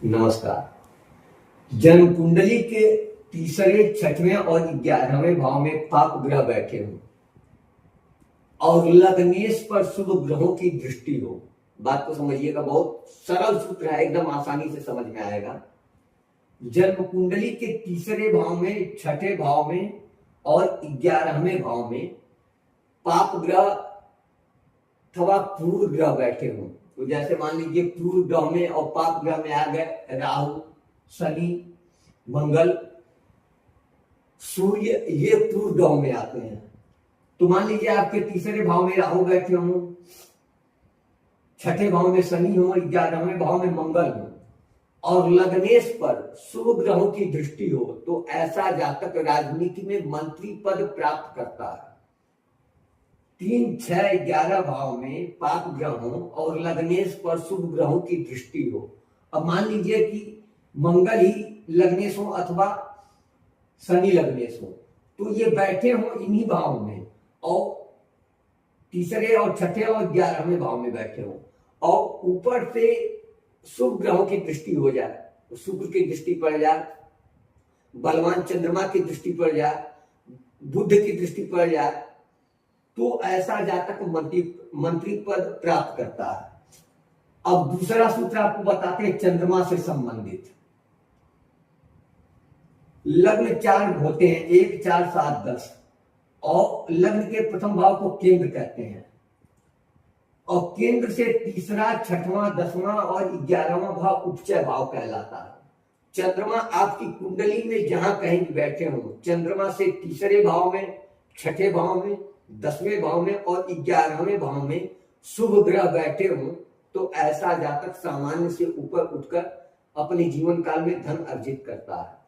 नमस्कार। जन्म कुंडली के तीसरे, छठवें और 11वें भाव में पाप ग्रह बैठे हो और लग्नेश पर शुभ ग्रहों की दृष्टि हो। बात को समझिएगा, बहुत सरल सूत्र है, एकदम आसानी से समझ में आएगा। जन्म कुंडली के तीसरे भाव में, छठे भाव में और 11वें भाव में पाप ग्रह अथवा पूर्व ग्रह बैठे हो। तो जैसे मान लीजिए पूर्व ग्रह में और पाप ग्रह में आ गए राहु, शनि, मंगल, सूर्य, ये पूर्व ग्रह में आते हैं। तो मान लीजिए आपके तीसरे भाव में राहु बैठे हो, छठे भाव में शनि हो, 11वें भाव में मंगल हो और लग्नेश पर शुभ ग्रहों की दृष्टि हो, तो ऐसा जातक राजनीति में मंत्री पद प्राप्त करता है। 3, 6, 11 भाव में पाप ग्रह हो और लग्नेश पर शुभ ग्रहों की दृष्टि हो। अब मान लीजिए कि मंगल ही लग्नेश हो अथवा शनि लग्नेश हो, तो ये बैठे हो इन्हीं भाव में और तीसरे और छठे और 11वें भाव में बैठे हो और ऊपर से शुभ ग्रहों की दृष्टि हो जाए, शुक्र की दृष्टि पड़ जाए, बलवान चंद्रमा की दृष्टि पड़ जाए, बुध की दृष्टि पड़ जाए, तो ऐसा जातक मंत्री पद प्राप्त करता है। अब दूसरा सूत्र आपको बताते हैं चंद्रमा से संबंधित। लग्न 4 होते हैं, 1, 4, 7, 10 और लग्न के प्रथम भाव को केंद्र कहते हैं और केंद्र से तीसरा, छठवां, 10वां और 11वां भाव उपचय भाव कहलाता है। चंद्रमा आपकी कुंडली में जहां कहीं भी बैठे हो, चंद्रमा से तीसरे भाव में, छठे भाव में, 10वें भाव में और 11वें भाव में शुभ ग्रह बैठे हो, तो ऐसा जातक सामान्य से ऊपर उठकर अपने जीवन काल में धन अर्जित करता है।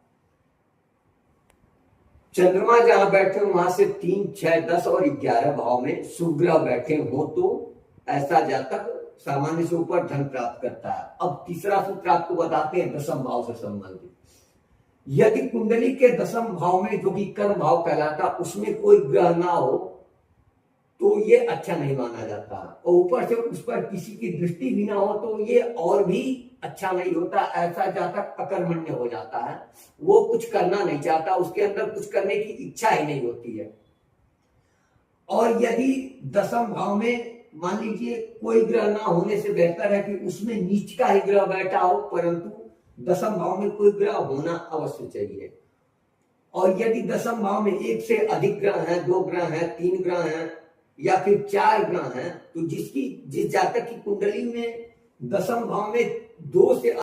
चंद्रमा जहां बैठे हो वहां से 3, 6, 10 और 11 भाव में शुभ ग्रह बैठे हो, तो ऐसा जातक सामान्य से ऊपर धन प्राप्त करता है। अब तीसरा सूत्र आपको बताते हैं दशम भाव से संबंधित। यदि कुंडली के दशम भाव में, जो कि कर्म भाव कहलाता, उसमें कोई ग्रह ना हो तो ये अच्छा नहीं माना जाता और ऊपर से उस पर किसी की दृष्टि भी ना हो तो ये और भी अच्छा नहीं होता। ऐसा जातक अकर्मण्य हो जाता है, वो कुछ करना नहीं चाहता, उसके अंदर कुछ करने की इच्छा ही नहीं होती है। और यदि दशम भाव में मान लीजिए कोई ग्रह ना होने से बेहतर है कि उसमें नीच का ही ग्रह बैठा हो, परंतु दशम भाव में कोई ग्रह होना अवश्य चाहिए। और यदि दशम भाव में एक से अधिक ग्रह हैं, 2 ग्रह हैं, 3 ग्रह हैं या फिर 4 ग्रह हैं, तो जिस जातक की कुंडली में दशम भाव में 2 से